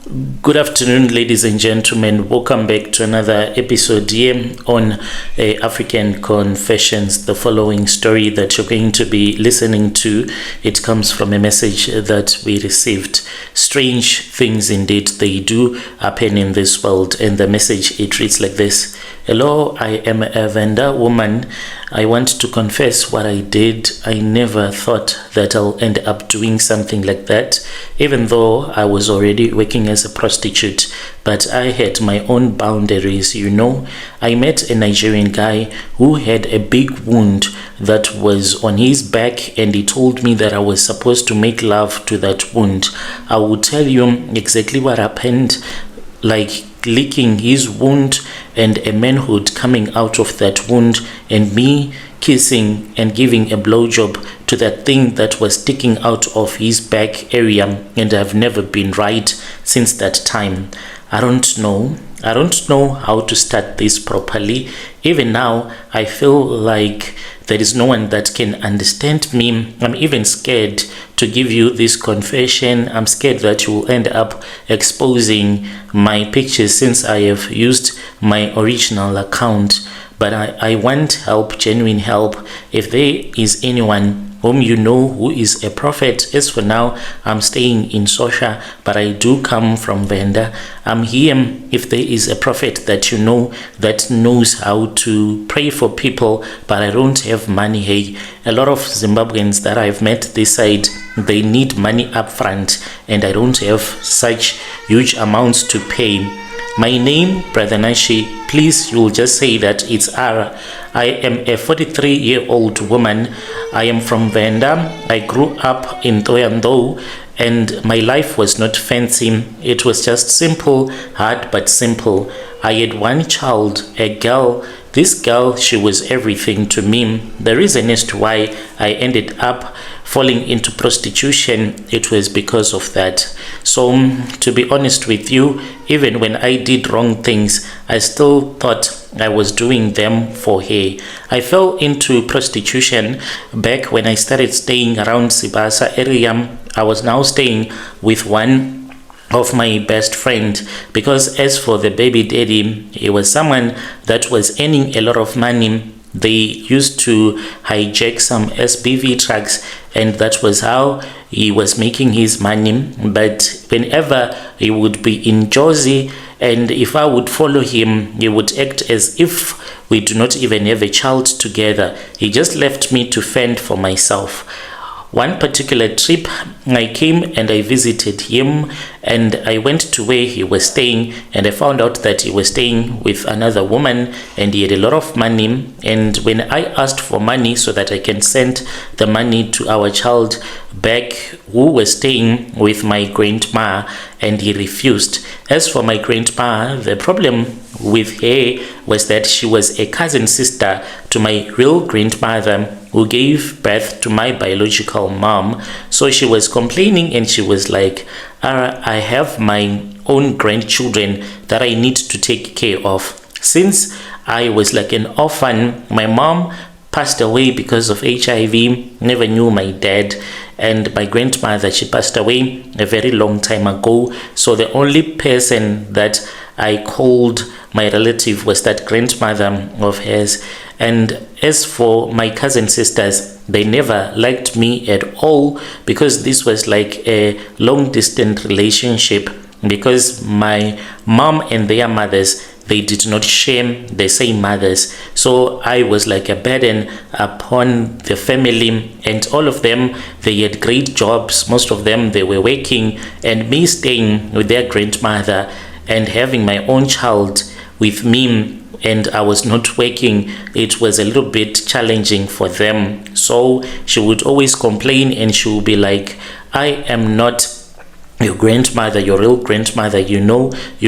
Good afternoon, ladies and gentlemen. Welcome back to another episode here on African Confessions. The following story that you're going to be listening to, it comes from a message that we received. Strange things indeed they do happen in this world, and the message, it reads like this. Hello, I am a vendor woman. I want to confess what I did. I never thought that I'll end up doing something like that, even though I was already working as a prostitute, but I had my own boundaries, I met a Nigerian guy who had a big wound that was on his back, and he told me that I was supposed to make love to that wound. I will tell you exactly what happened, like licking his wound and a manhood coming out of that wound, and me kissing and giving a blowjob to that thing that was sticking out of his back area, and I've never been right since that time. I don't know how to start this properly. Even now, I feel like there is no one that can understand me. I'm even scared to give you this confession. I'm scared that you will end up exposing my pictures since I have used my original account. But I want help, genuine help. If there is anyone whom you know who is a prophet. As for now, I'm staying in Sosha, but I do come from Venda. I'm here if there is a prophet that you know that knows how to pray for people, but I don't have money. Hey, a lot of Zimbabweans that I've met this side, they need money up front, and I don't have such huge amounts to pay. My name, Brother Nashi, please, you'll just say that it's Ara. I am a 43-year-old woman. I am from Venda. I grew up in Thoyandou, and my life was not fancy. It was just simple, hard but simple. I had one child, a girl. This girl, she was everything to me. The reason as to why I ended up falling into prostitution, it was because of that. So, to be honest with you, even when I did wrong things, I still thought I was doing them for her. I fell into prostitution back when I started staying around Sibasa area. I was now staying with one of my best friend, because as for the baby daddy, he was someone that was earning a lot of money. They used to hijack some SPV trucks, and that was how he was making his money. But whenever he would be in Josie, and if I would follow him, he would act as if we do not even have a child together. He just left me to fend for myself. One particular trip, I came and I visited him, and I went to where he was staying, and I found out that he was staying with another woman, and he had a lot of money. And when I asked for money so that I can send the money to our child back, who was staying with my grandma, and he refused. As for my grandma, the problem with her was that she was a cousin sister to my real grandmother, who gave birth to my biological mom. So she was complaining, and she was like, I have my own grandchildren that I need to take care of. Since I was like an orphan, my mom passed away because of HIV, never knew my dad, and my grandmother, she passed away a very long time ago. So the only person that I called my relative was that grandmother of hers. And as for my cousin sisters, they never liked me at all, because this was like a long distance relationship, because my mom and their mothers, they did not share the same mothers. So I was like a burden upon the family, and all of them, they had great jobs. Most of them, they were working, and me staying with their grandmother and having my own child with me, and I was not working, it was a little bit challenging for them. So she would always complain, and she would be like, I am not your grandmother, your real grandmother. You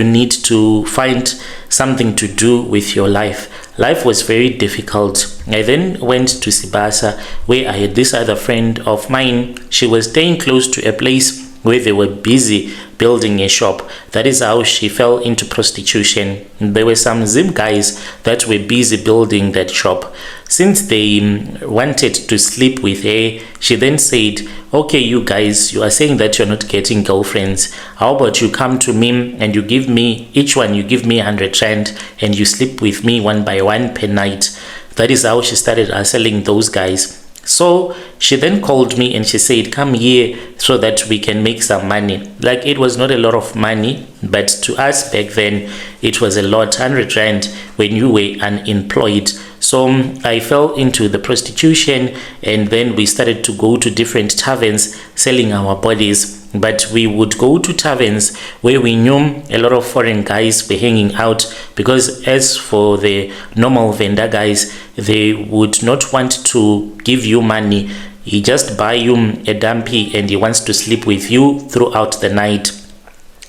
need to find something to do with your life. Life was very difficult. I then went to Sibasa, where I had this other friend of mine. She was staying close to a place where they were busy building a shop. That is how she fell into prostitution. There were some Zim guys that were busy building that shop. Since they wanted to sleep with her, she then said, okay, you guys, you are saying that you're not getting girlfriends. How about you come to me and you give me, each one you give me 100 rand and you sleep with me one by one per night. That is how she started hustling those guys. So she then called me and she said, come here so that we can make some money. Like, it was not a lot of money, but to us back then it was a lot. 100 rand when you were unemployed. So I fell into the prostitution, and then we started to go to different taverns selling our bodies. But we would go to taverns where we knew a lot of foreign guys were hanging out, because as for the normal vendor guys, they would not want to give you money. He just buy you a dumpy and he wants to sleep with you throughout the night.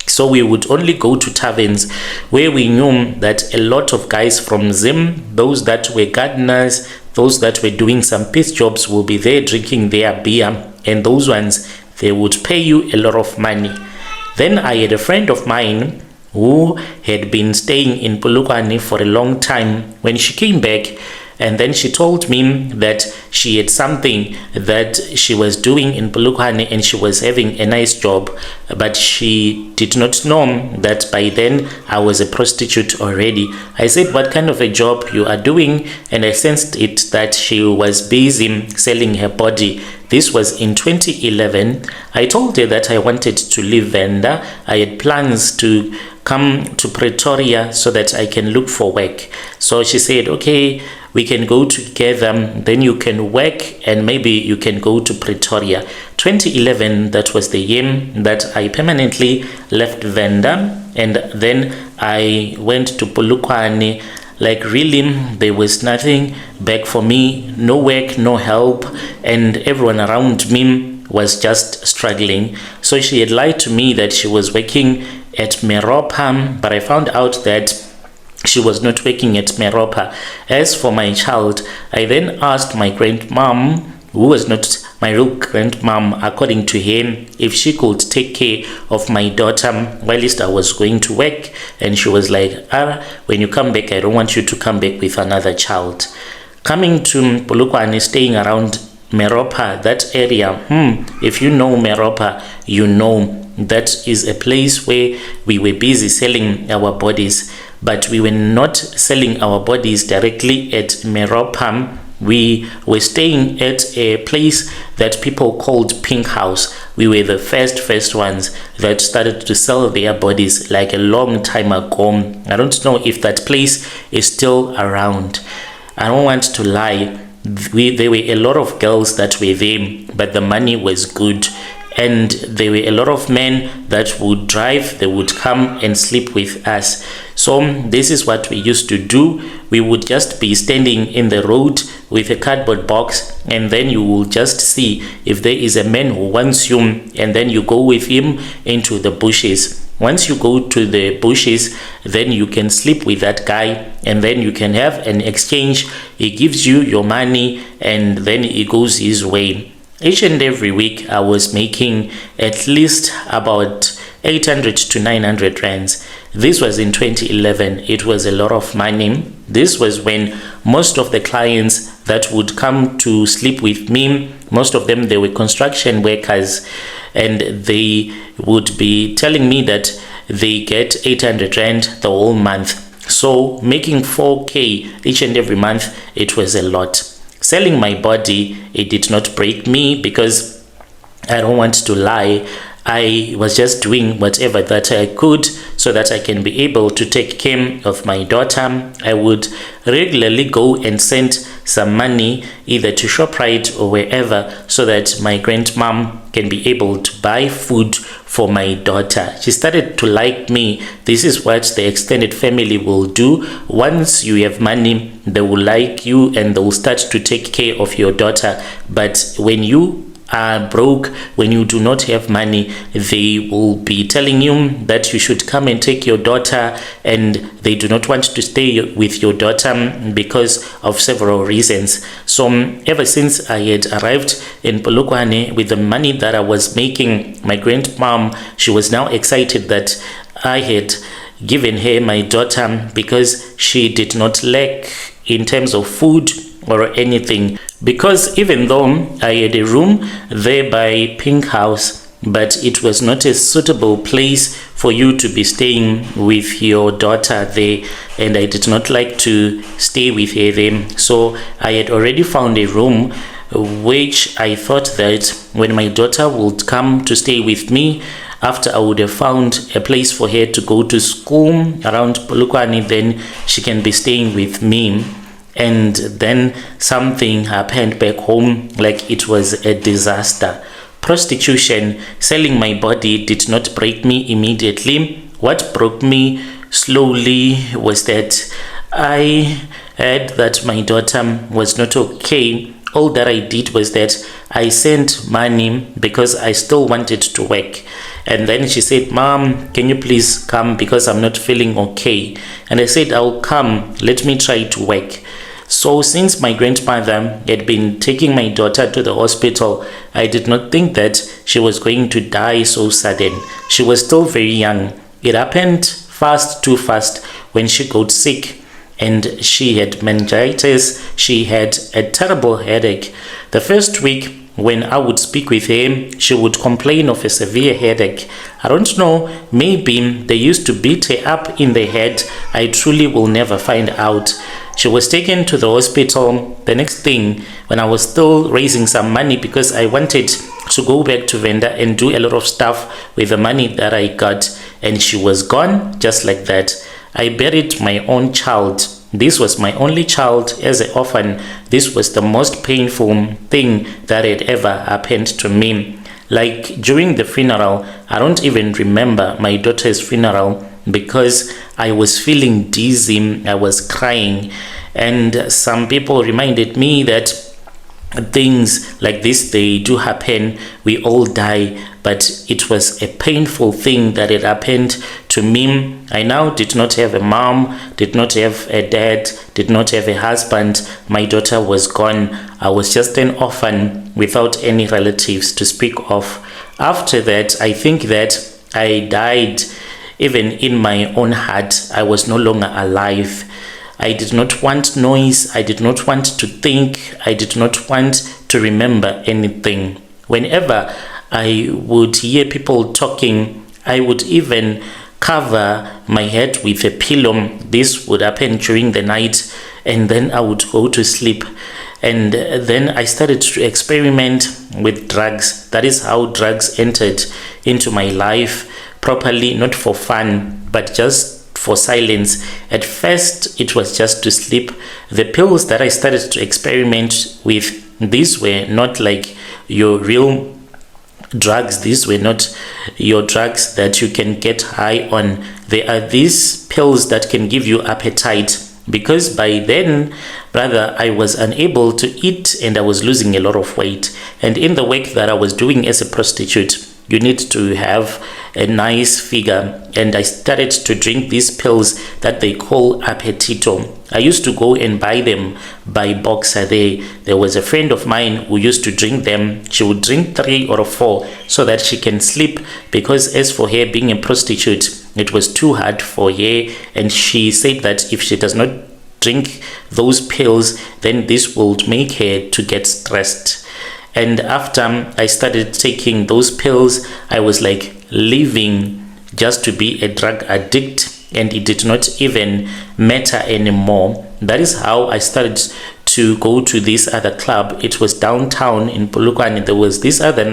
So we would only go to taverns where we knew that a lot of guys from Zim, those that were gardeners, those that were doing some piece jobs, will be there drinking their beer, and those ones, they would pay you a lot of money. Then I had a friend of mine who had been staying in Polokwane for a long time. When she came back, and then she told me that she had something that she was doing in Polokwane and she was having a nice job, but she did not know that by then I was a prostitute already. I said, what kind of a job you are doing? And I sensed it that she was busy selling her body. This was in 2011. I told her that I wanted to leave Venda. I had plans to come to Pretoria so that I can look for work. So she said, okay, we can go together, then you can work and maybe you can go to Pretoria. 2011, that was the year that I permanently left Venda, and then I went to Polokwane. Like, really, there was nothing back for me, no work, no help, and everyone around me was just struggling. So she had lied to me that she was working at Meropa, but I found out that she was not working at Meropa. As for my child, I then asked my grandmom, who was not my real grandmom according to him, if she could take care of my daughter whilst I was going to work. And she was like, when you come back, I don't want you to come back with another child. Coming to Polokwane, staying around Meropa, that area, if you know Meropa, you know that is a place where we were busy selling our bodies, but we were not selling our bodies directly at Meropa. We were staying at a place that people called Pink House. We were the first ones that started to sell their bodies like a long time ago. I don't know if that place is still around. I don't want to lie. There were a lot of girls that were there, but the money was good. And there were a lot of men that would drive, they would come and sleep with us. So this is what we used to do. We would just be standing in the road with a cardboard box, and then you will just see if there is a man who wants you, and then you go with him into the bushes. Once you go to the bushes, then you can sleep with that guy, and then you can have an exchange. He gives you your money and then he goes his way. Each and every week I was making at least about 800 to 900 rands. This was in 2011. It was a lot of money. This was when most of the clients that would come to sleep with me, most of them, they were construction workers, and they would be telling me that they get 800 rand the whole month. So making 4k each and every month, it was a lot. Selling my body, it did not break me, because I don't want to lie. I was just doing whatever that I could so that I can be able to take care of my daughter. I would regularly go and send some money either to ShopRite or wherever so that my grandmom can be able to buy food for my daughter. She started to like me. This is what the extended family will do. Once you have money, they will like you and they will start to take care of your daughter. But when you are broke, when you do not have money, they will be telling you that you should come and take your daughter, and they do not want to stay with your daughter because of several reasons. So ever since I had arrived in Polokwane with the money that I was making, my grandmom, she was now excited that I had given her my daughter because she did not lack in terms of food or anything. Because even though I had a room there by Pink House, but it was not a suitable place for you to be staying with your daughter there, and I did not like to stay with her there. So I had already found a room which I thought that when my daughter would come to stay with me, after I would have found a place for her to go to school around Polokwane, then she can be staying with me. And then something happened back home, like it was a disaster. Prostitution, selling my body, did not break me immediately. What broke me slowly was that I heard that my daughter was not okay. All that I did was that I sent money because I still wanted to work. And then she said, "Mom, can you please come because I'm not feeling okay?" And I said, "I'll come. Let me try to work." So since my grandmother had been taking my daughter to the hospital, I did not think that she was going to die so sudden. She was still very young. It happened too fast when she got sick, and she had meningitis. She had a terrible headache. The first week when I would speak with her, she would complain of a severe headache. I don't know, maybe they used to beat her up in the head. I truly will never find out. She was taken to the hospital. The next thing, when I was still raising some money because I wanted to go back to Venda and do a lot of stuff with the money that I got, and she was gone just like that. I buried my own child. This was my only child as an orphan. This was the most painful thing that had ever happened to me. Like during the funeral, I don't even remember my daughter's funeral because I was feeling dizzy. I was crying, and some people reminded me that things like this, they do happen. We all die, but it was a painful thing that had happened to me. I now did not have a mom, did not have a dad, did not have a husband. My daughter was gone. I was just an orphan without any relatives to speak of. After that, I think that I died. Even in my own heart, I was no longer alive. I did not want noise. I did not want to think. I did not want to remember anything. Whenever I would hear people talking, I would even cover my head with a pillow. This would happen during the night, and then I would go to sleep. And then I started to experiment with drugs. That is how drugs entered into my life properly, not for fun, but just for silence. At first, it was just to sleep. The pills that I started to experiment with, these were not like your real drugs. These were not your drugs that you can get high on. There are these pills that can give you appetite. Because by then, brother, I was unable to eat and I was losing a lot of weight. And in the work that I was doing as a prostitute, you need to have a nice figure. And I started to drink these pills that they call appetito. I used to go and buy them by boxer. There was a friend of mine who used to drink them. She would drink 3 or 4 so that she can sleep, because as for her being a prostitute, it was too hard for her. And she said that if she does not drink those pills, then this will make her to get stressed. And after I started taking those pills, I was like living just to be a drug addict, and it did not even matter anymore. That is how I started to go to this other club. It was downtown in Polokwane. There was this other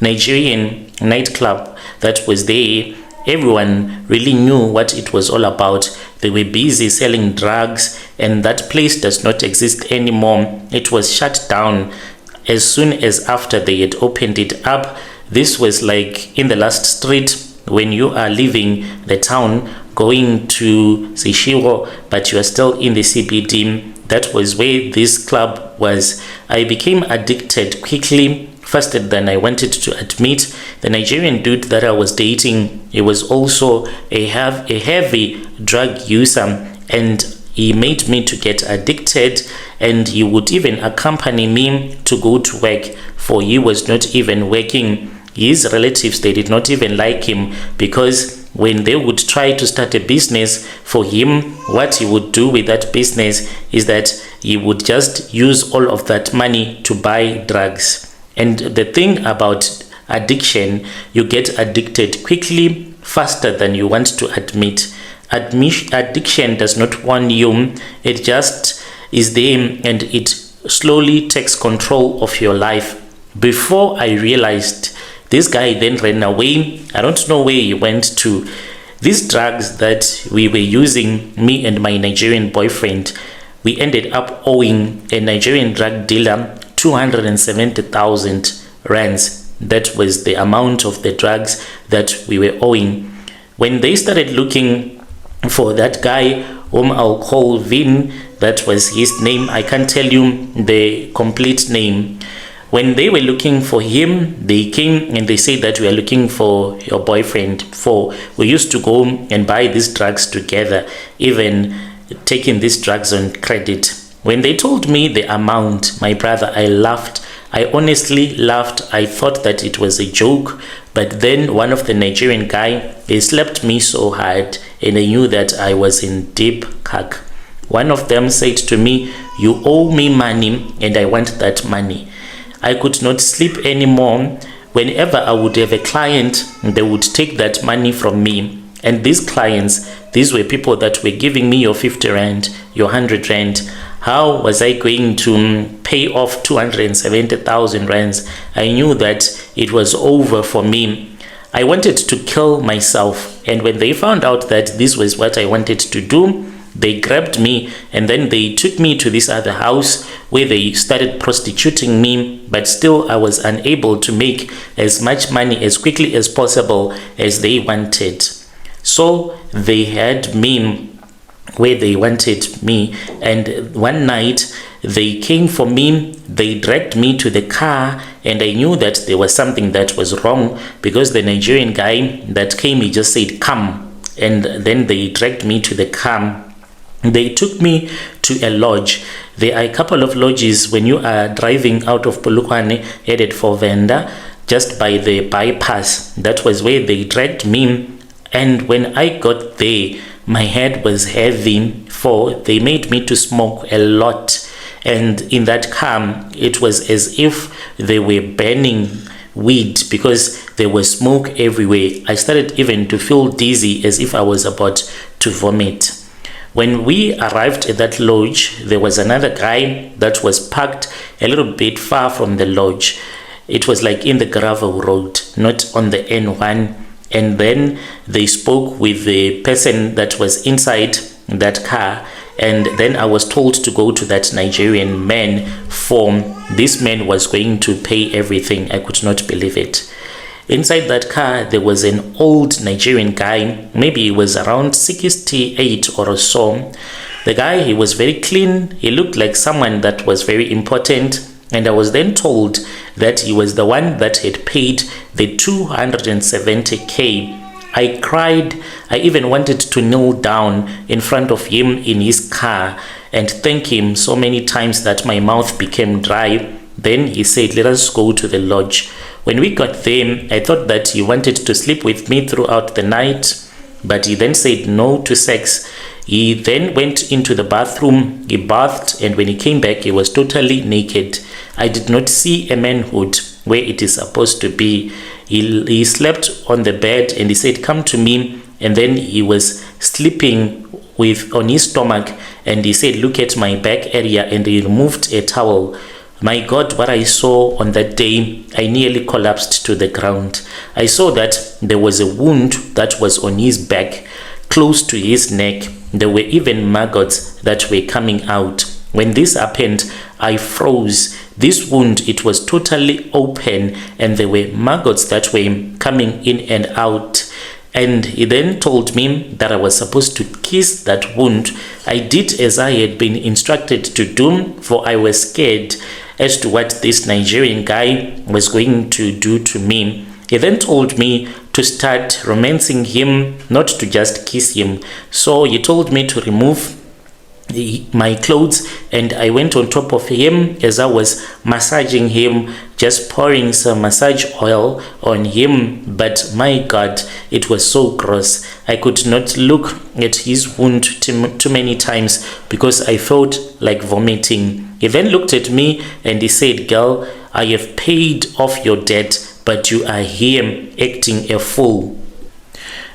Nigerian nightclub that was there. Everyone really knew what it was all about. They were busy selling drugs, and that place does not exist anymore. It was shut down as soon as after they had opened it up. This was like in the last street when you are leaving the town going to Sishiwo, but you are still in the CBD. That was where this club was. I became addicted quickly faster than I wanted to admit. The Nigerian dude that I was dating, he was also a heavy drug user, and he made me to get addicted, and he would even accompany me to go to work, for he was not even working. His relatives, they did not even like him, because when they would try to start a business for him, what he would do with that business is that he would just use all of that money to buy drugs. And the thing about addiction, you get addicted quickly, faster than you want to admit. Addiction does not warn you, it just is there, and it slowly takes control of your life. Before I realized, this guy then ran away. I don't know where he went to. These drugs that we were using, me and my Nigerian boyfriend, we ended up owing a Nigerian drug dealer 270,000 rands. That was the amount of the drugs that we were owing. When they started looking for that guy, whom I'll call Vin, that was his name, I can't tell you the complete name. When they were looking for him, they came and they said that we are looking for your boyfriend, for we used to go and buy these drugs together, even taking these drugs on credit. When they told me the amount, my brother, I laughed. I honestly laughed. I thought that it was a joke. But then one of the Nigerian guy, he slapped me so hard, and I knew that I was in deep cack. One of them said to me, "You owe me money and I want that money." I could not sleep anymore. Whenever I would have a client, they would take that money from me. And these clients, these were people that were giving me your 50 rand, your 100 rand. How was I going to pay off 270,000 rands? I knew that it was over for me. I wanted to kill myself. And when they found out that this was what I wanted to do, they grabbed me and then they took me to this other house where they started prostituting me, but still I was unable to make as much money as quickly as possible as they wanted. So they had me where they wanted me, and one night they came for me. They dragged me to the car, and I knew that there was something that was wrong, because the Nigerian guy that came, he just said come, and then they dragged me to the car. They took me to a lodge. There are a couple of lodges when you are driving out of Polokwane headed for Venda, just by the bypass. That was where they dragged me. And when I got there, my head was heavy, for they made me to smoke a lot. And in that car, it was as if they were burning weed, because there was smoke everywhere. I started even to feel dizzy, as if I was about to vomit. When we arrived at that lodge, there was another guy that was parked a little bit far from the lodge. It was like in the gravel road, not on the N1. And then they spoke with the person that was inside that car. And then I was told to go to that Nigerian man, for this man was going to pay everything. I could not believe it. Inside that car, there was an old Nigerian guy. Maybe he was around 68 or so. The guy, he was very clean. He looked like someone that was very important. And I was then told that he was the one that had paid the 270K. I cried. I even wanted to kneel down in front of him in his car and thank him so many times that my mouth became dry. Then he said, "Let us go to the lodge." When we got there, I thought that he wanted to sleep with me throughout the night, but he then said no to sex. He then went into the bathroom, he bathed, and when he came back, he was totally naked. I did not see a manhood where it is supposed to be. He slept on the bed and he said, "Come to me." And then he was sleeping on his stomach, and he said, "Look at my back area," and he removed a towel. My God, what I saw on that day, I nearly collapsed to the ground. I saw that there was a wound that was on his back, close to his neck. There were even maggots that were coming out. When this happened, I froze. This wound, it was totally open, and there were maggots that were coming in and out. And he then told me that I was supposed to kiss that wound. I did as I had been instructed to do, for I was scared. as to what this Nigerian guy was going to do to me. He then told me to start romancing him, not to just kiss him. So he told me to remove my clothes, and I went on top of him as I was massaging him, just pouring some massage oil on him. But my God, it was so gross. I could not look at his wound too many times because I felt like vomiting. He then looked at me and he said, "Girl, I have paid off your debt, but you are here acting a fool."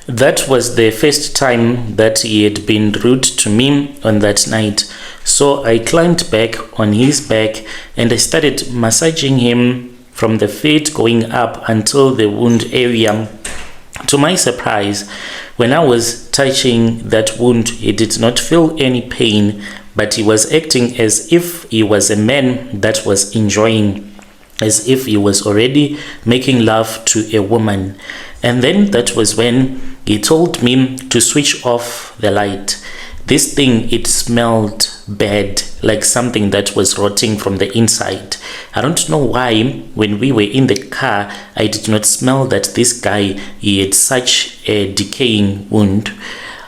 That was the first time that he had been rude to me on that night. So I climbed back on his back and I started massaging him from the feet going up until the wound area. To my surprise, when I was touching that wound, he did not feel any pain, but he was acting as if he was a man that was enjoying, as if he was already making love to a woman. And then that was when he told me to switch off the light. This thing, it smelled bad, like something that was rotting from the inside. I don't know why when we were in the car, I did not smell that this guy, he had such a decaying wound.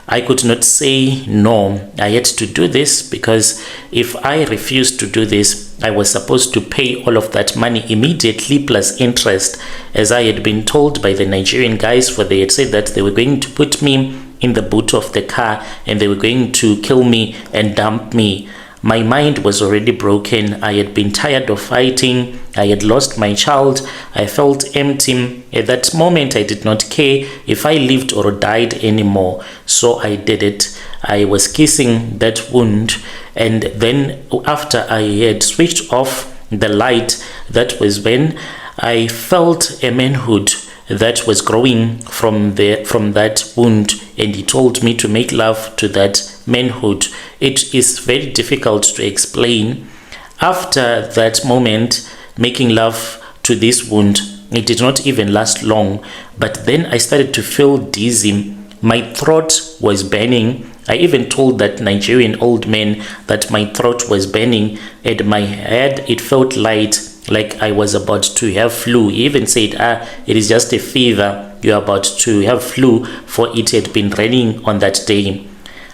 I could not say no. I had to do this because if I refused to do this, I was supposed to pay all of that money immediately plus interest, as I had been told by the Nigerian guys, for they had said that they were going to put me in the boot of the car and they were going to kill me and dump me. My mind was already broken. I had been tired of fighting. I had lost my child. I felt empty. At that moment, I did not care if I lived or died anymore. So I did it. I was kissing that wound. And then after I had switched off the light, that was when I felt a manhood that was growing from that wound, and he told me to make love to that manhood. It is very difficult to explain. After that moment, making love to this wound, it did not even last long, but then I started to feel dizzy. My throat was burning. I even told that Nigerian old man that my throat was burning, and my head, it felt light, like I was about to have flu. He even said, it is just a fever, you're about to have flu, for it had been raining on that day.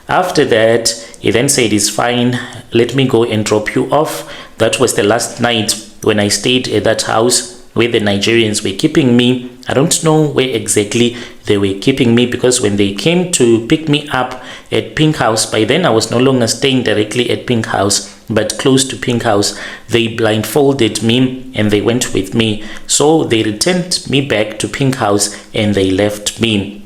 After that, he then said, it's fine, let me go and drop you off. That was the last night when I stayed at that house where the Nigerians were keeping me. I don't know where exactly they were keeping me, because when they came to pick me up at Pink House, by then I was no longer staying directly at Pink House, but close to Pink House. They blindfolded me and they went with me. So they returned me back to Pink House and they left me.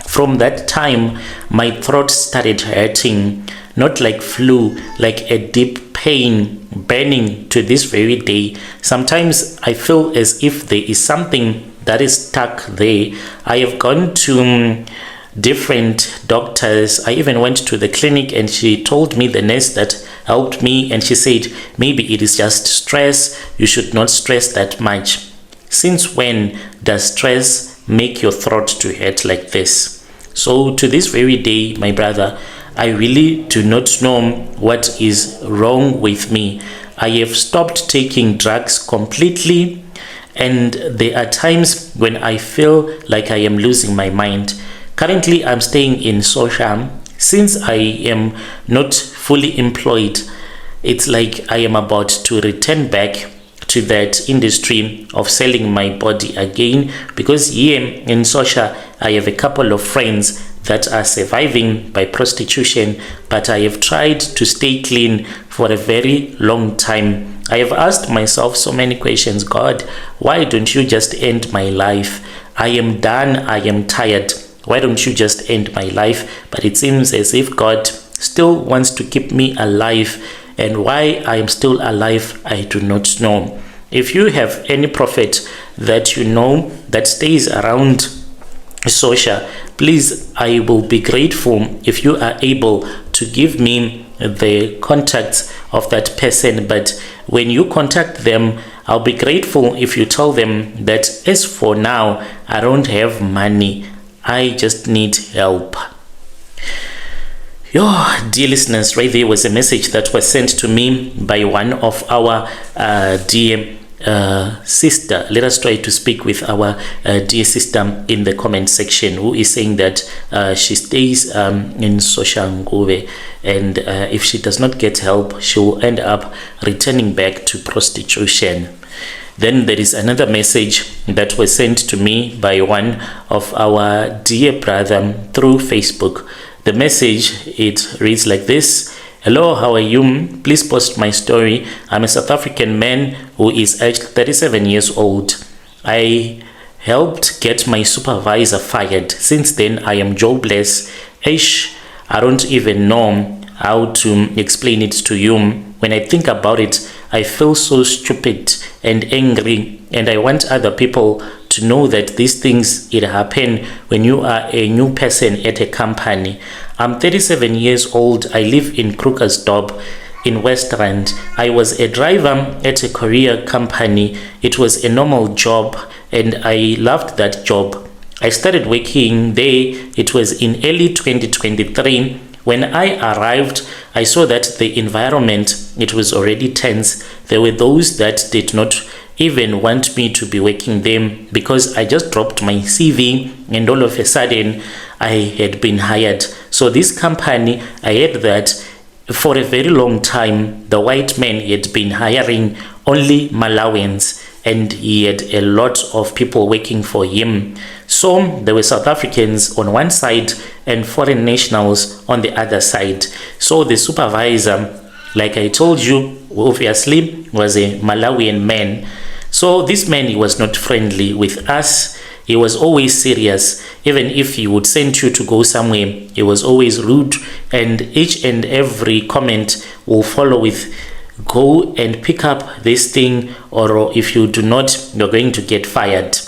From that time, my throat started hurting, not like flu, like a deep pain, burning to this very day. Sometimes I feel as if there is something that is stuck there. I have gone to different doctors. I even went to the clinic and she told me, the nurse that helped me, and she said, maybe it is just stress. You should not stress that much. Since when does stress make your throat to hurt like this? So to this very day, my brother, I really do not know what is wrong with me. I have stopped taking drugs completely, and there are times when I feel like I am losing my mind. Currently, I'm staying in Sosha. Since I am not fully employed, it's like I am about to return back to that industry of selling my body again, because here in Sosha, I have a couple of friends that are surviving by prostitution, but I have tried to stay clean for a very long time. I have asked myself so many questions. God, why don't you just end my life? I am done. I am tired. Why don't you just end my life? But it seems as if God still wants to keep me alive. And why I am still alive, I do not know. If you have any prophet that you know that stays around Sosha, please, I will be grateful if you are able to give me the contacts of that person. But when you contact them, I'll be grateful if you tell them that as for now, I don't have money. I just need help. Dear listeners, right there was a message that was sent to me by one of our dear sister. Let us try to speak with our dear sister in the comment section, who is saying that she stays in Soshanguve, and if she does not get help, she will end up returning back to prostitution. Then there is another message that was sent to me by one of our dear brother through Facebook. The message, it reads like this: "Hello, how are you? Please post my story. I'm a South African man who is aged 37 years old. I helped get my supervisor fired. Since then, I am jobless. I don't even know how to explain it to you. When I think about it, I feel so stupid and angry, and I want other people to know that these things it happen when you are a new person at a company. I'm 37 years old. I live in Krugersdorp in Westland. I was a driver at a courier company. It was a normal job, and I loved that job. I started working there. It was in early 2023. When I arrived, I saw that the environment, it was already tense. There were those that did not even want me to be working there because I just dropped my CV, and all of a sudden I had been hired. So this company, I heard that for a very long time, the white man had been hiring only Malawians, and he had a lot of people working for him. So there were South Africans on one side and foreign nationals on the other side. So the supervisor, like I told you, obviously was a Malawian man. So this man, he was not friendly with us. He was always serious. Even if he would send you to go somewhere, he was always rude, and each and every comment will follow with, "Go and pick up this thing, or if you do not, you're going to get fired."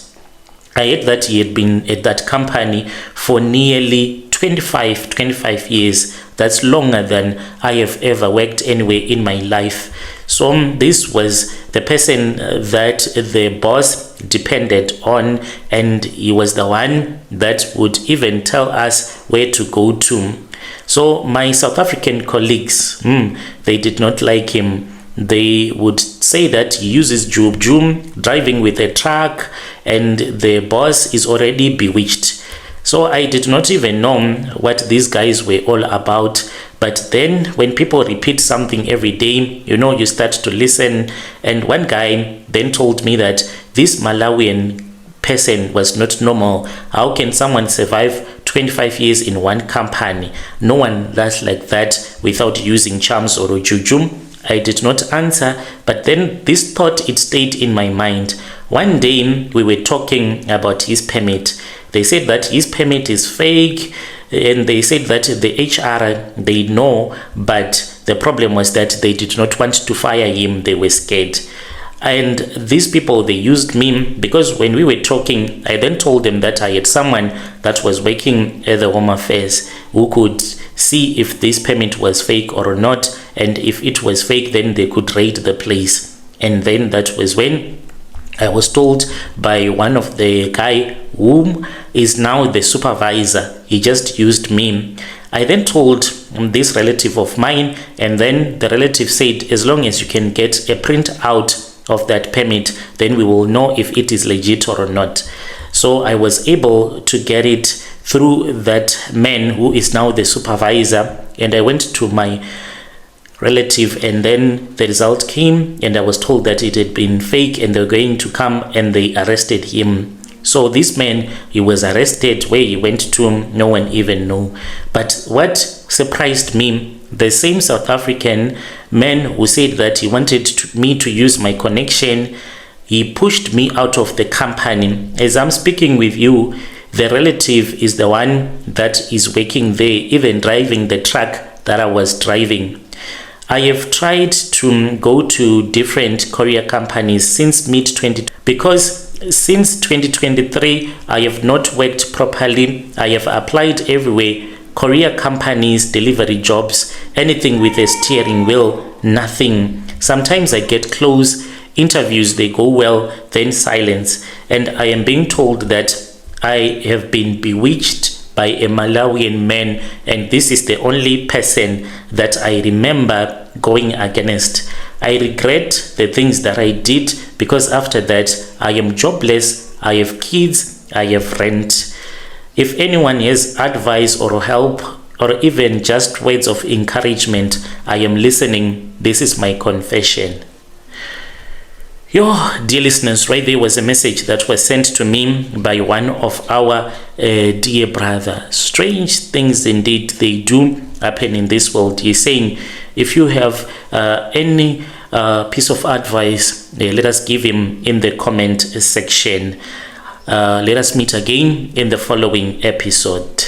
I heard that he had been at that company for nearly 25 years. That's longer than I have ever worked anywhere in my life. So this was the person that the boss depended on, and he was the one that would even tell us where to go to. So my South African colleagues, they did not like him. They would say that he uses jum driving with a truck, and the boss is already bewitched. So I did not even know what these guys were all about. But then when people repeat something every day, you start to listen. And one guy then told me that this Malawian person was not normal. How can someone survive 25 years in one company? No one does like that without using charms or jujum. I did not answer, but then this thought, it stayed in my mind. One day we were talking about his permit. They said that his permit is fake, and they said that the HR, they know, but the problem was that they did not want to fire him. They were scared. And these people, they used me, because when we were talking, I then told them that I had someone that was working at the Home Affairs who could see if this permit was fake or not, and if it was fake, then they could raid the place. And then that was when I was told by one of the guy whom is now the supervisor, he just used me. I then told this relative of mine, and then the relative said, as long as you can get a print out of that permit, then we will know if it is legit or not. So I was able to get it through that man who is now the supervisor, and I went to my relative, and then the result came, and I was told that it had been fake, and they were going to come and they arrested him. So this man, he was arrested. Where he went to, no one even knew. But what surprised me, the same South African man who said that he wanted me to use my connection, he pushed me out of the company. As I'm speaking with you, the relative is the one that is working there, even driving the truck that I was driving. I have tried to go to different courier companies since mid-20, because since 2023, I have not worked properly. I have applied everywhere. Courier companies, delivery jobs, anything with a steering wheel, nothing. Sometimes I get close, interviews, they go well, then silence. And I am being told that I have been bewitched by a Malawian man, and this is the only person that I remember going against. I regret the things that I did, because after that I am jobless, I have kids, I have rent. If anyone has advice or help, or even just words of encouragement, I am listening. This is my confession. Dear listeners, right there was a message that was sent to me by one of our dear brother. Strange things indeed, they do happen in this world. He's saying, if you have any piece of advice, let us give him in the comment section. Let us meet again in the following episode.